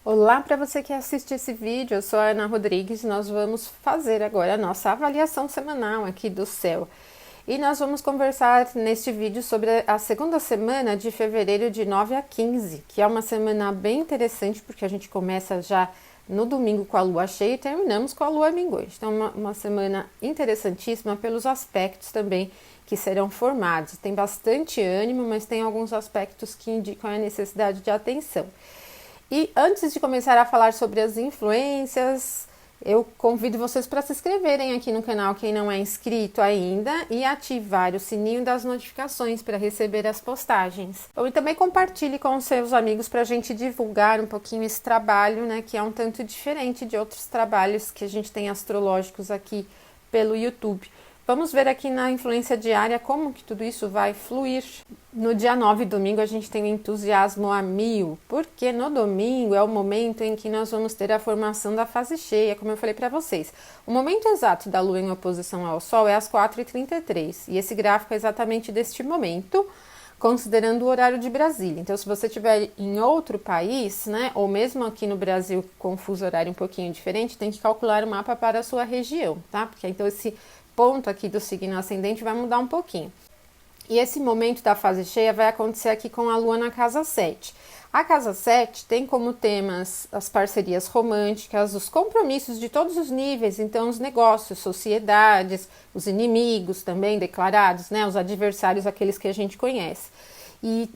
Olá para você que assiste esse vídeo, eu sou a Ana Rodrigues e nós vamos fazer agora a nossa avaliação semanal aqui do céu. E nós vamos conversar neste vídeo sobre a segunda semana de fevereiro de 9 a 15, que é uma semana bem interessante porque a gente começa já no domingo com a lua cheia e terminamos com a lua minguante. Então uma semana interessantíssima pelos aspectos também que serão formados. Tem bastante ânimo, mas tem alguns aspectos que indicam a necessidade de atenção. E antes de começar a falar sobre as influências, eu convido vocês para se inscreverem aqui no canal, quem não é inscrito ainda, e ativar o sininho das notificações para receber as postagens. E também compartilhe com os seus amigos para a gente divulgar um pouquinho esse trabalho, né, que é um tanto diferente de outros trabalhos que a gente tem astrológicos aqui pelo YouTube. Vamos ver aqui na influência diária como que tudo isso vai fluir. No dia 9, domingo, a gente tem o entusiasmo a mil, porque no domingo é o momento em que nós vamos ter a formação da fase cheia, como eu falei para vocês. O momento exato da Lua em oposição ao Sol é às 4h33, e esse gráfico é exatamente deste momento, considerando o horário de Brasília. Então, se você estiver em outro país, né, ou mesmo aqui no Brasil com fuso horário um pouquinho diferente, tem que calcular o mapa para a sua região, tá? Porque então esse ponto aqui do signo ascendente vai mudar um pouquinho. E esse momento da fase cheia vai acontecer aqui com a Lua na casa 7. A casa 7 tem como temas as parcerias românticas, os compromissos de todos os níveis, então os negócios, sociedades, os inimigos também declarados, né, os adversários, aqueles que a gente conhece. E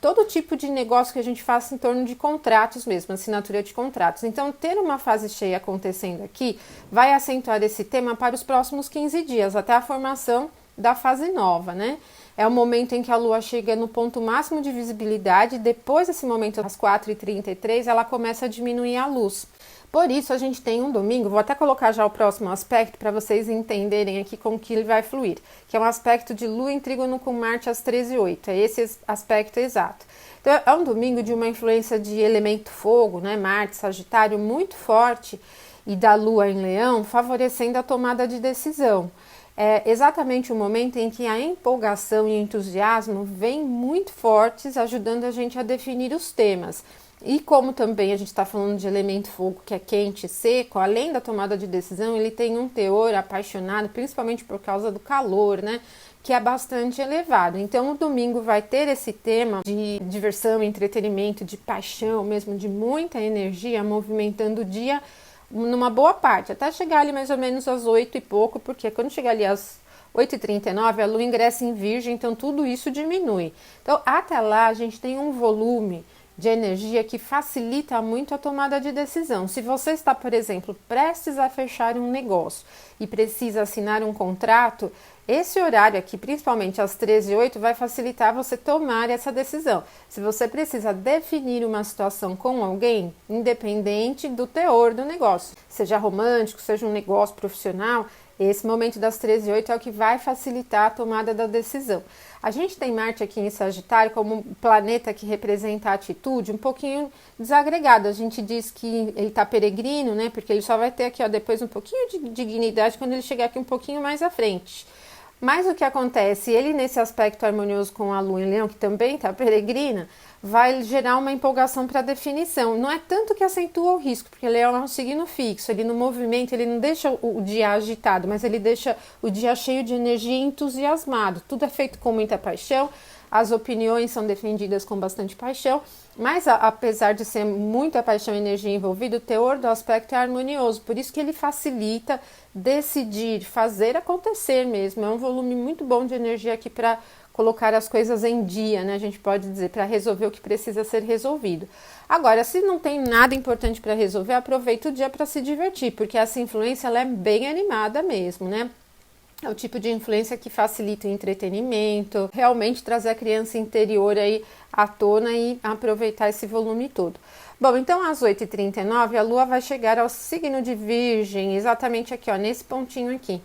todo tipo de negócio que a gente faça em torno de contratos mesmo, assinatura de contratos. Então, ter uma fase cheia acontecendo aqui vai acentuar esse tema para os próximos 15 dias, até a formação da fase nova, né? É o momento em que a Lua chega no ponto máximo de visibilidade. Depois desse momento, às 4h33, ela começa a diminuir a luz. Por isso, a gente tem um domingo, vou até colocar já o próximo aspecto para vocês entenderem aqui como que ele vai fluir, que é um aspecto de Lua em trígono com Marte às 13h08, é esse aspecto exato. Então, é um domingo de uma influência de elemento fogo, né, Marte, Sagitário, muito forte, e da Lua em Leão, favorecendo a tomada de decisão. É exatamente o momento em que a empolgação e o entusiasmo vêm muito fortes, ajudando a gente a definir os temas. E como também a gente está falando de elemento fogo que é quente e seco, além da tomada de decisão, ele tem um teor apaixonado, principalmente por causa do calor, né? Que é bastante elevado. Então o domingo vai ter esse tema de diversão, entretenimento, de paixão mesmo, de muita energia, movimentando o dia numa boa parte, até chegar ali mais ou menos às 8 e pouco, porque quando chegar ali às 8h39, a Lua ingressa em Virgem, então tudo isso diminui. Então até lá a gente tem um volume de energia que facilita muito a tomada de decisão. Se você está, por exemplo, prestes a fechar um negócio e precisa assinar um contrato, esse horário aqui, principalmente às 13h08, vai facilitar você tomar essa decisão. Se você precisa definir uma situação com alguém, independente do teor do negócio, seja romântico, seja um negócio profissional, esse momento das 13h08 é o que vai facilitar a tomada da decisão. A gente tem Marte aqui em Sagitário como um planeta que representa a atitude um pouquinho desagregado. A gente diz que ele está peregrino, né? Porque ele só vai ter aqui, ó, depois um pouquinho de dignidade quando ele chegar aqui um pouquinho mais à frente. Mas o que acontece? Ele, nesse aspecto harmonioso com a Lua em Leão, que também está peregrina, vai gerar uma empolgação para definição. Não é tanto que acentua o risco, porque Leão é um signo fixo, ele no movimento, ele não deixa o dia agitado, mas ele deixa o dia cheio de energia e entusiasmado. Tudo é feito com muita paixão, as opiniões são defendidas com bastante paixão, mas apesar de ser muita paixão e energia envolvida, o teor do aspecto é harmonioso, por isso que ele facilita decidir, fazer acontecer mesmo. É um volume muito bom de energia aqui para colocar as coisas em dia, né? A gente pode dizer, para resolver o que precisa ser resolvido. Agora, se não tem nada importante para resolver, aproveita o dia para se divertir, porque essa influência ela é bem animada mesmo, né? É o tipo de influência que facilita o entretenimento, realmente trazer a criança interior aí à tona e aproveitar esse volume todo. Bom, então às 8h39 a Lua vai chegar ao signo de Virgem, exatamente aqui, ó, nesse pontinho aqui.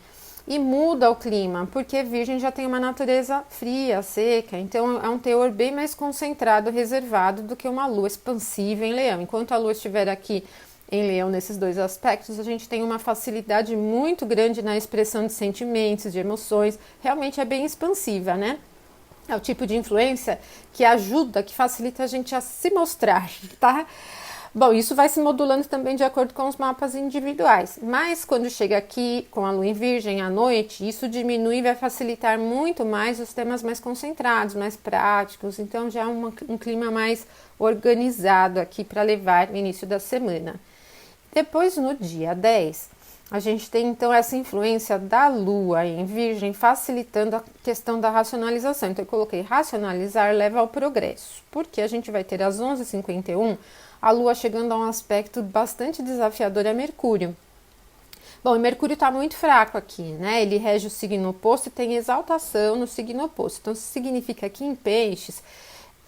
E muda o clima, porque Virgem já tem uma natureza fria, seca, então é um teor bem mais concentrado, reservado do que uma Lua expansiva em Leão. Enquanto a Lua estiver aqui em Leão, nesses dois aspectos, a gente tem uma facilidade muito grande na expressão de sentimentos, de emoções, realmente é bem expansiva, né? É o tipo de influência que ajuda, que facilita a gente a se mostrar, tá? Bom, isso vai se modulando também de acordo com os mapas individuais, mas quando chega aqui com a lua em Virgem à noite, isso diminui e vai facilitar muito mais os temas mais concentrados, mais práticos, então já é um clima mais organizado aqui para levar no início da semana. Depois, no dia 10, a gente tem então essa influência da Lua em Virgem, facilitando a questão da racionalização. Então, eu coloquei racionalizar leva ao progresso, porque a gente vai ter às 11h51 a Lua chegando a um aspecto bastante desafiador a Mercúrio. Bom, e Mercúrio está muito fraco aqui, né? Ele rege o signo oposto e tem exaltação no signo oposto. Então, isso significa que em Peixes,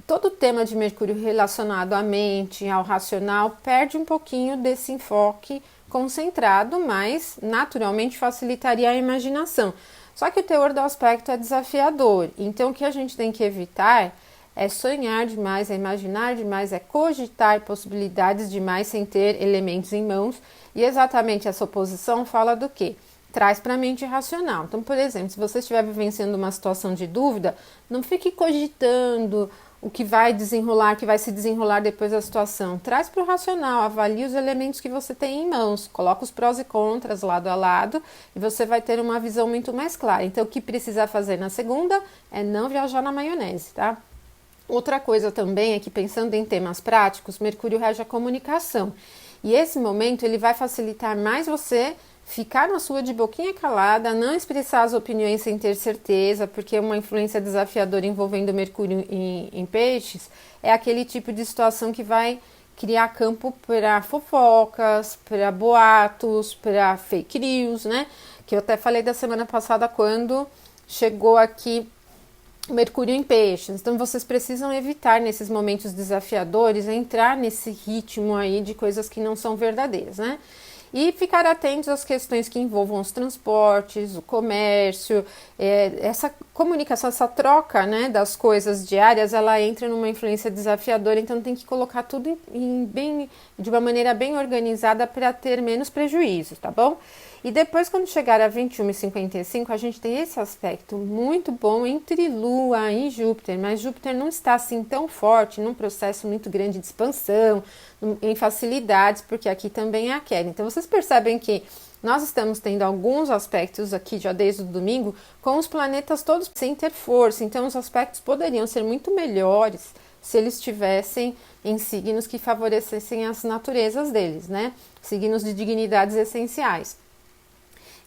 todo o tema de Mercúrio relacionado à mente, ao racional, perde um pouquinho desse enfoque concentrado, mas naturalmente facilitaria a imaginação. Só que o teor do aspecto é desafiador, então o que a gente tem que evitar é sonhar demais, é imaginar demais, é cogitar possibilidades demais sem ter elementos em mãos. E exatamente essa oposição fala do quê? Traz para a mente racional. Então, por exemplo, se você estiver vivenciando uma situação de dúvida, não fique cogitando o que vai desenrolar, que vai se desenrolar depois da situação. Traz para o racional, avalie os elementos que você tem em mãos, coloca os prós e contras lado a lado e você vai ter uma visão muito mais clara. Então, o que precisa fazer na segunda é não viajar na maionese, tá? Outra coisa também é que, pensando em temas práticos, Mercúrio rege a comunicação. E esse momento ele vai facilitar mais você ficar na sua de boquinha calada, não expressar as opiniões sem ter certeza, porque uma influência desafiadora envolvendo Mercúrio em Peixes é aquele tipo de situação que vai criar campo para fofocas, para boatos, para fake news, né? Que eu até falei da semana passada quando chegou aqui Mercúrio em Peixes. Então vocês precisam evitar nesses momentos desafiadores entrar nesse ritmo aí de coisas que não são verdadeiras, né? E ficar atentos às questões que envolvam os transportes, o comércio, essa comunicação, essa troca, né, das coisas diárias, ela entra numa influência desafiadora, então tem que colocar tudo de uma maneira bem organizada para ter menos prejuízos, tá bom? E depois, quando chegar a 21h55, a gente tem esse aspecto muito bom entre Lua e Júpiter, mas Júpiter não está assim tão forte, num processo muito grande de expansão, em facilidades, porque aqui também é a queda. Então, vocês percebem que nós estamos tendo alguns aspectos aqui já desde o domingo com os planetas todos sem ter força, então os aspectos poderiam ser muito melhores se eles estivessem em signos que favorecessem as naturezas deles, né? Signos de dignidades essenciais.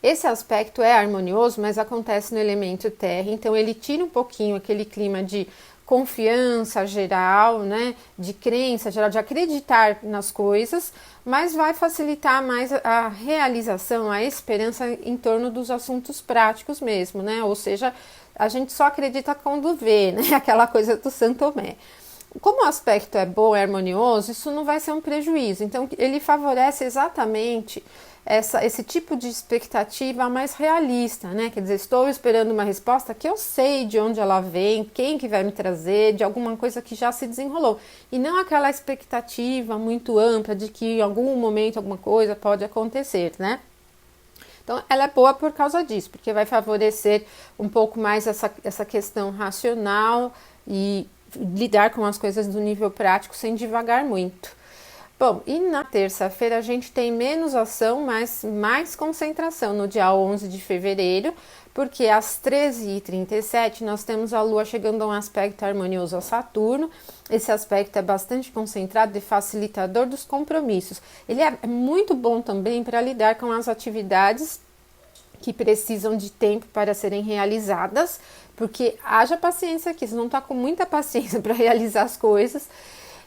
Esse aspecto é harmonioso, mas acontece no elemento terra, então ele tira um pouquinho aquele clima de confiança geral, né, de crença geral, de acreditar nas coisas, mas vai facilitar mais a realização, a esperança em torno dos assuntos práticos mesmo, né, ou seja, a gente só acredita quando vê, né, aquela coisa do Santo Tomé. Como o aspecto é bom, é harmonioso, isso não vai ser um prejuízo, então ele favorece exatamente esse tipo de expectativa mais realista, né? Quer dizer, estou esperando uma resposta que eu sei de onde ela vem, quem que vai me trazer, de alguma coisa que já se desenrolou. E não aquela expectativa muito ampla de que em algum momento alguma coisa pode acontecer, né? Então, ela é boa por causa disso, porque vai favorecer um pouco mais essa questão racional e lidar com as coisas do nível prático sem devagar muito. Bom, e na terça-feira a gente tem menos ação, mas mais concentração no dia 11 de fevereiro, porque às 13h37 nós temos a Lua chegando a um aspecto harmonioso a Saturno. Esse aspecto é bastante concentrado e facilitador dos compromissos. Ele é muito bom também para lidar com as atividades que precisam de tempo para serem realizadas, porque haja paciência aqui, você não está com muita paciência para realizar as coisas.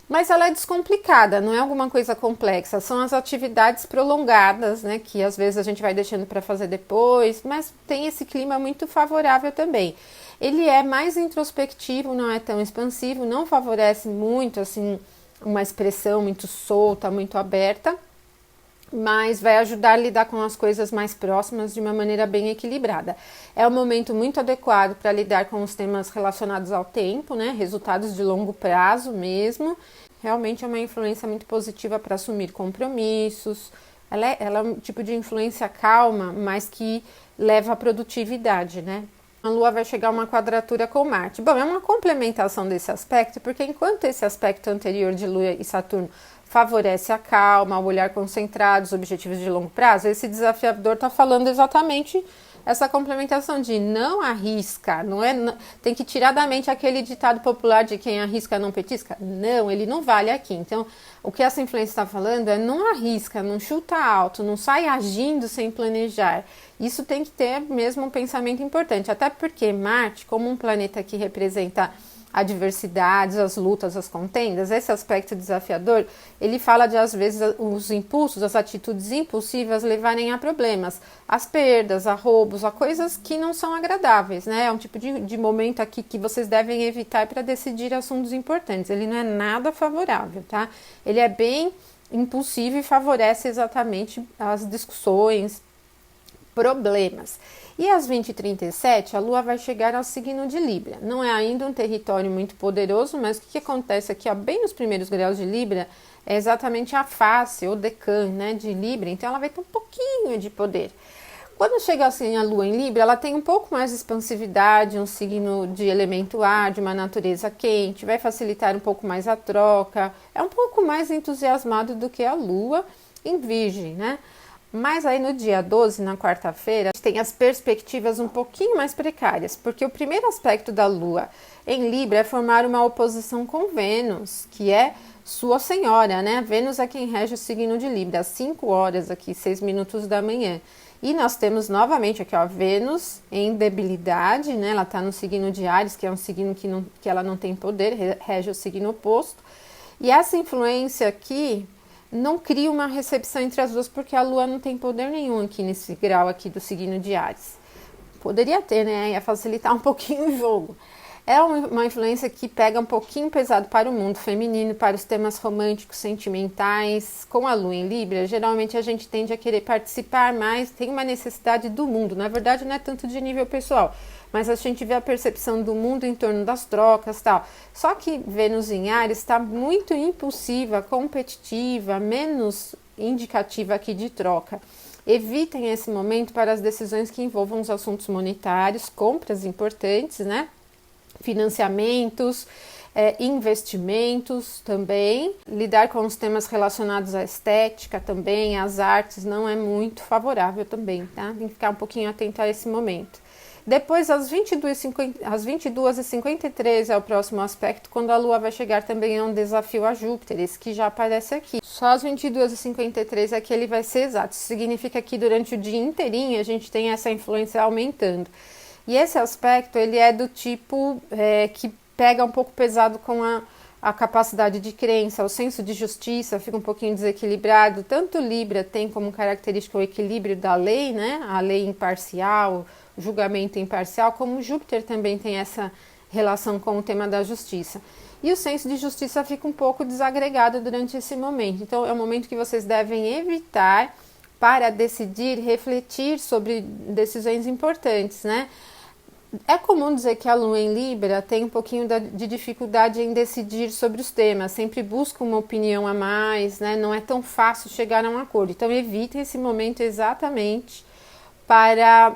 Mas ela é descomplicada, não é alguma coisa complexa, são as atividades prolongadas, né, que às vezes a gente vai deixando para fazer depois, mas tem esse clima muito favorável também. Ele é mais introspectivo, não é tão expansivo, não favorece muito, assim, uma expressão muito solta, muito aberta, mas vai ajudar a lidar com as coisas mais próximas de uma maneira bem equilibrada. É um momento muito adequado para lidar com os temas relacionados ao tempo, né? Resultados de longo prazo mesmo. Realmente é uma influência muito positiva para assumir compromissos. Ela é um tipo de influência calma, mas que leva à produtividade, né? A Lua vai chegar a uma quadratura com Marte. Bom, é uma complementação desse aspecto, porque enquanto esse aspecto anterior de Lua e Saturno favorece a calma, o olhar concentrado, os objetivos de longo prazo, esse desafiador está falando exatamente essa complementação de não arrisca, tem que tirar da mente aquele ditado popular de quem arrisca não petisca. Não, ele não vale aqui. Então, o que essa influência está falando é não arrisca, não chuta alto, não sai agindo sem planejar. Isso tem que ter mesmo um pensamento importante, até porque Marte, como um planeta que representa adversidades, as lutas, as contendas, esse aspecto desafiador, ele fala de, às vezes, os impulsos, as atitudes impulsivas levarem a problemas, as perdas, a roubos, a coisas que não são agradáveis, né? É um tipo de momento aqui que vocês devem evitar para decidir assuntos importantes. Ele não é nada favorável, tá? Ele é bem impulsivo e favorece exatamente as discussões, problemas. E às 20h37, a Lua vai chegar ao signo de Libra. Não é ainda um território muito poderoso, mas o que acontece aqui, ó, bem nos primeiros graus de Libra, é exatamente a face, ou decan, né, de Libra. Então, ela vai ter um pouquinho de poder. Quando chega assim a Lua em Libra, ela tem um pouco mais de expansividade, um signo de elemento ar, de uma natureza quente, vai facilitar um pouco mais a troca, é um pouco mais entusiasmado do que a Lua em Virgem, né? Mas aí no dia 12, na quarta-feira, tem as perspectivas um pouquinho mais precárias, porque o primeiro aspecto da Lua em Libra é formar uma oposição com Vênus, que é sua senhora, né? Vênus é quem rege o signo de Libra, às 5 horas aqui, 6 minutos da manhã. E nós temos novamente aqui, ó, Vênus em debilidade, né? Ela está no signo de Áries, que é um signo que ela não tem poder, rege o signo oposto. E essa influência aqui não cria uma recepção entre as duas, porque a Lua não tem poder nenhum aqui nesse grau aqui do signo de Áries. Poderia ter, né? Ia facilitar um pouquinho o jogo. É uma influência que pega um pouquinho pesado para o mundo feminino, para os temas românticos, sentimentais. Com a Lua em Libra, geralmente a gente tende a querer participar mais, tem uma necessidade do mundo. Na verdade, não é tanto de nível pessoal, mas a gente vê a percepção do mundo em torno das trocas e tal. Só que Vênus em Áries está muito impulsiva, competitiva, menos indicativa aqui de troca. Evitem esse momento para as decisões que envolvam os assuntos monetários, compras importantes, né? Financiamentos, investimentos também. Lidar com os temas relacionados à estética também, às artes, não é muito favorável também, tá? Tem que ficar um pouquinho atento a esse momento. Depois, às 22h53 é o próximo aspecto, quando a Lua vai chegar também a um desafio a Júpiter, esse que já aparece aqui. Só às 22h53 é que ele vai ser exato. Isso significa que durante o dia inteirinho a gente tem essa influência aumentando. E esse aspecto, ele é do tipo que pega um pouco pesado com a capacidade de crença, o senso de justiça fica um pouquinho desequilibrado. Tanto Libra tem como característica o equilíbrio da lei, né? A lei imparcial, o julgamento imparcial, como Júpiter também tem essa relação com o tema da justiça. E o senso de justiça fica um pouco desagregado durante esse momento. Então, é um momento que vocês devem evitar para decidir, refletir sobre decisões importantes, né? É comum dizer que a Lua em Libra tem um pouquinho de dificuldade em decidir sobre os temas, sempre busca uma opinião a mais, né? Não é tão fácil chegar a um acordo. Então, evitem esse momento exatamente para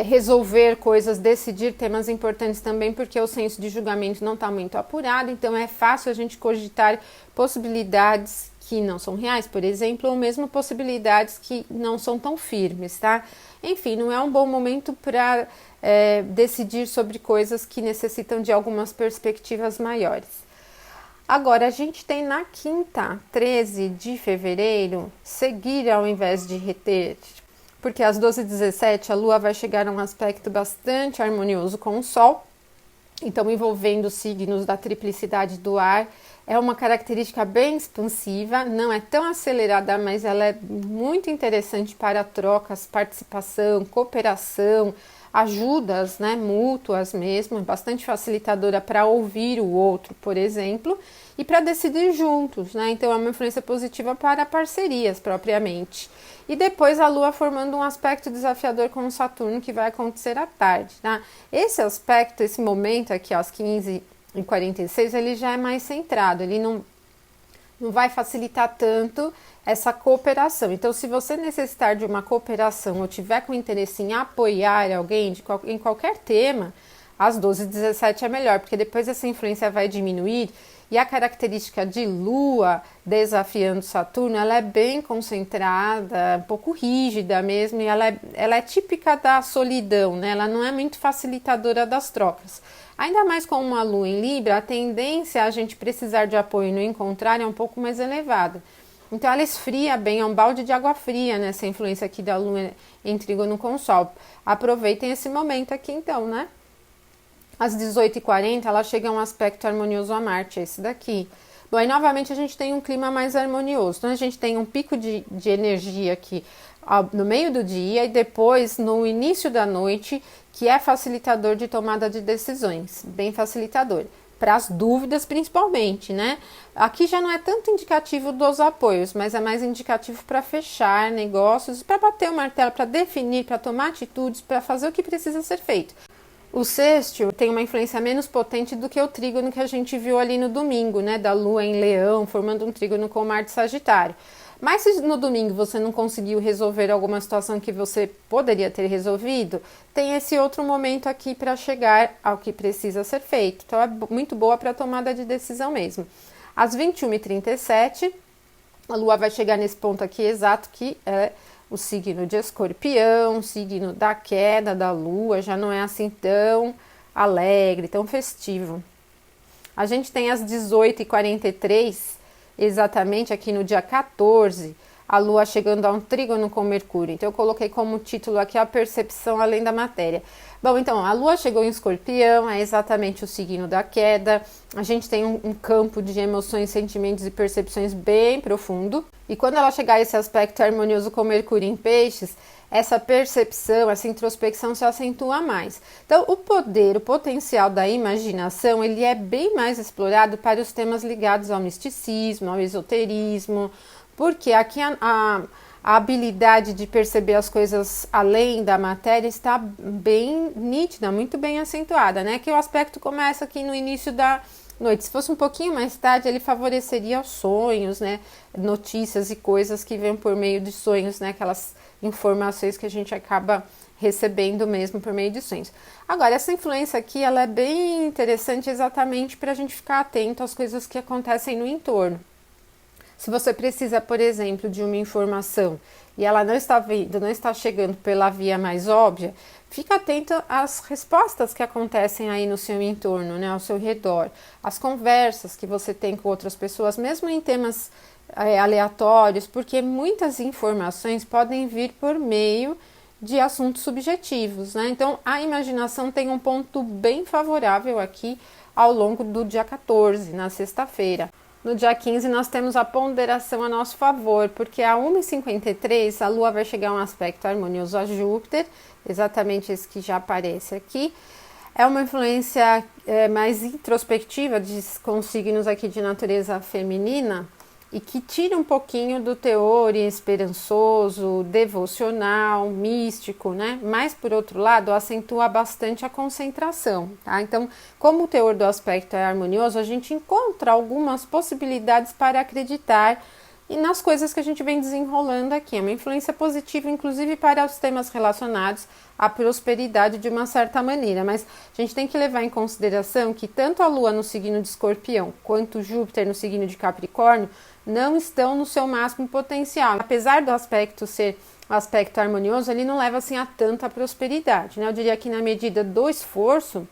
resolver coisas, decidir temas importantes também, porque o senso de julgamento não está muito apurado, então é fácil a gente cogitar possibilidades que não são reais, por exemplo, ou mesmo possibilidades que não são tão firmes, tá? Enfim, não é um bom momento para decidir sobre coisas que necessitam de algumas perspectivas maiores. Agora, a gente tem na quinta, 13 de fevereiro, seguir ao invés de reter, porque às 12h17 a Lua vai chegar a um aspecto bastante harmonioso com o Sol, então envolvendo os signos da triplicidade do ar. É uma característica bem expansiva, não é tão acelerada, mas ela é muito interessante para trocas, participação, cooperação, ajudas, né, mútuas mesmo, é bastante facilitadora para ouvir o outro, por exemplo, e para decidir juntos, né? Então é uma influência positiva para parcerias propriamente. E depois a Lua formando um aspecto desafiador com o Saturno, que vai acontecer à tarde, tá? Esse aspecto, esse momento aqui, às 15h46, ele já é mais centrado, ele não vai facilitar tanto essa cooperação. Então, se você necessitar de uma cooperação ou tiver com interesse em apoiar alguém em qualquer tema, às 12h17 é melhor, porque depois essa influência vai diminuir e a característica de Lua desafiando Saturno, ela é bem concentrada, um pouco rígida mesmo, e ela é típica da solidão, né? Ela não é muito facilitadora das trocas. Ainda mais com uma Lua em Libra, a tendência a gente precisar de apoio no encontrar é um pouco mais elevada. Então ela esfria bem, é um balde de água fria nessa influência aqui da Lua em trígono com o Sol. Aproveitem esse momento aqui então, né? Às 18h40 ela chega a um aspecto harmonioso a Marte, esse daqui. Bom, aí novamente a gente tem um clima mais harmonioso. Então a gente tem um pico de energia aqui no meio do dia e depois no início da noite, que é facilitador de tomada de decisões, bem facilitador. Para as dúvidas principalmente, né? Aqui já não é tanto indicativo dos apoios, mas é mais indicativo para fechar negócios, para bater o martelo, para definir, para tomar atitudes, para fazer o que precisa ser feito. O sextil tem uma influência menos potente do que o trígono que a gente viu ali no domingo, né? Da Lua em Leão, formando um trígono com Marte Sagitário. Mas se no domingo você não conseguiu resolver alguma situação que você poderia ter resolvido, tem esse outro momento aqui para chegar ao que precisa ser feito. Então é muito boa para tomada de decisão mesmo. Às 21h37, a Lua vai chegar nesse ponto aqui exato que é o signo de Escorpião, signo da queda da Lua, já não é assim tão alegre, tão festivo. A gente tem às 18h43, exatamente aqui no dia 14, a Lua chegando a um trígono com Mercúrio. Então eu coloquei como título aqui a percepção além da matéria. Bom, então a Lua chegou em Escorpião, é exatamente o signo da queda. A gente tem um campo de emoções, sentimentos e percepções bem profundo. E quando ela chegar a esse aspecto harmonioso com Mercúrio em Peixes, essa percepção, essa introspecção se acentua mais. Então, o poder, o potencial da imaginação, ele é bem mais explorado para os temas ligados ao misticismo, ao esoterismo, porque aqui a habilidade de perceber as coisas além da matéria está bem nítida, muito bem acentuada, né? Que o aspecto começa aqui no início da noite. Se fosse um pouquinho mais tarde, ele favoreceria os sonhos, né? Notícias e coisas que vêm por meio de sonhos, né? Aquelas informações que a gente acaba recebendo mesmo por meio de sonhos. Agora, essa influência aqui, ela é bem interessante exatamente para a gente ficar atento às coisas que acontecem no entorno. Se você precisa, por exemplo, de uma informação e ela não está vindo, não está chegando pela via mais óbvia, fica atento às respostas que acontecem aí no seu entorno, né, ao seu redor, as conversas que você tem com outras pessoas, mesmo em temas aleatórios, porque muitas informações podem vir por meio de assuntos subjetivos, né? Então, a imaginação tem um ponto bem favorável aqui ao longo do dia 14, na sexta-feira. No dia 15, nós temos a ponderação a nosso favor, porque a 1h53 a Lua vai chegar a um aspecto harmonioso a Júpiter, exatamente esse que já aparece aqui. É uma influência mais introspectiva com signos aqui de natureza feminina e que tira um pouquinho do teor esperançoso, devocional, místico, né? Mas, por outro lado, acentua bastante a concentração, tá? Então, como o teor do aspecto é harmonioso, a gente encontra algumas possibilidades para acreditar e nas coisas que a gente vem desenrolando aqui. É uma influência positiva, inclusive, para os temas relacionados à prosperidade de uma certa maneira, mas a gente tem que levar em consideração que tanto a Lua no signo de Escorpião quanto Júpiter no signo de Capricórnio não estão no seu máximo potencial. Apesar do aspecto ser um aspecto harmonioso, ele não leva assim a tanta prosperidade, né? Eu diria que na medida do esforço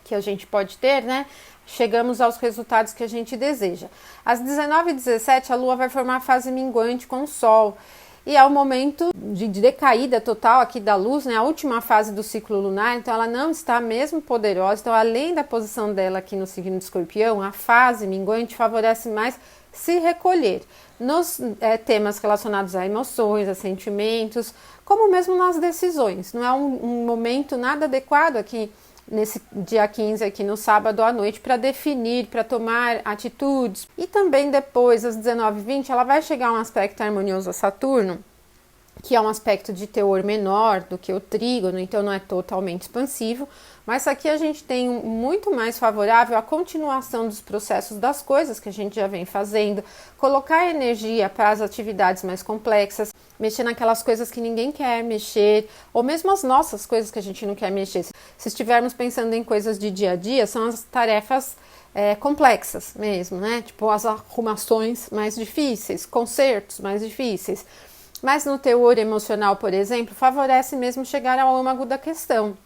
que a gente pode ter, né, chegamos aos resultados que a gente deseja. Às 19h17, a Lua vai formar a fase minguante com o Sol. E é o momento de decaída total aqui da luz, né? A última fase do ciclo lunar, então ela não está mesmo poderosa. Então, além da posição dela aqui no signo de Escorpião, a fase minguante favorece mais se recolher nos temas relacionados a emoções, a sentimentos, como mesmo nas decisões. Não é um momento nada adequado aqui nesse dia 15 aqui no sábado à noite para definir, para tomar atitudes. E também depois, às 19h20, ela vai chegar a um aspecto harmonioso a Saturno, que é um aspecto de teor menor do que o trígono, então não é totalmente expansivo, Mas aqui a gente tem muito mais favorável a continuação dos processos das coisas que a gente já vem fazendo, colocar energia para as atividades mais complexas, mexer naquelas coisas que ninguém quer mexer, ou mesmo as nossas coisas que a gente não quer mexer. Se estivermos pensando em coisas de dia a dia, são as tarefas complexas mesmo, né? Tipo as arrumações mais difíceis, consertos mais difíceis. Mas no teor emocional, por exemplo, favorece mesmo chegar ao âmago da questão.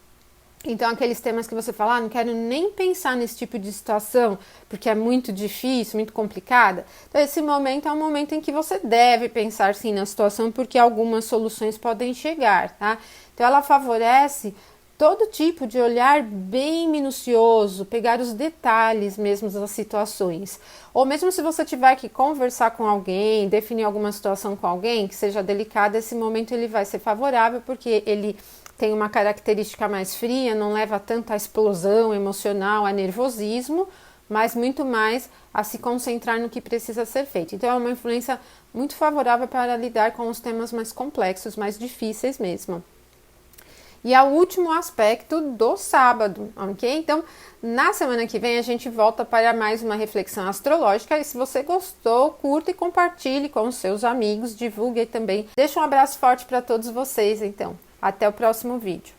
Então, aqueles temas que você fala, não quero nem pensar nesse tipo de situação, porque é muito difícil, muito complicada. Então, esse momento é um momento em que você deve pensar sim na situação, porque algumas soluções podem chegar, tá? Então, ela favorece todo tipo de olhar bem minucioso, pegar os detalhes mesmo das situações. Ou mesmo se você tiver que conversar com alguém, definir alguma situação com alguém que seja delicada, esse momento ele vai ser favorável, porque ele tem uma característica mais fria, não leva tanto à explosão emocional, a nervosismo, mas muito mais a se concentrar no que precisa ser feito. Então é uma influência muito favorável para lidar com os temas mais complexos, mais difíceis mesmo. E é o último aspecto do sábado, ok? Então, na semana que vem a gente volta para mais uma reflexão astrológica. E se você gostou, curta e compartilhe com os seus amigos, divulgue também. Deixa um abraço forte para todos vocês, então. Até o próximo vídeo.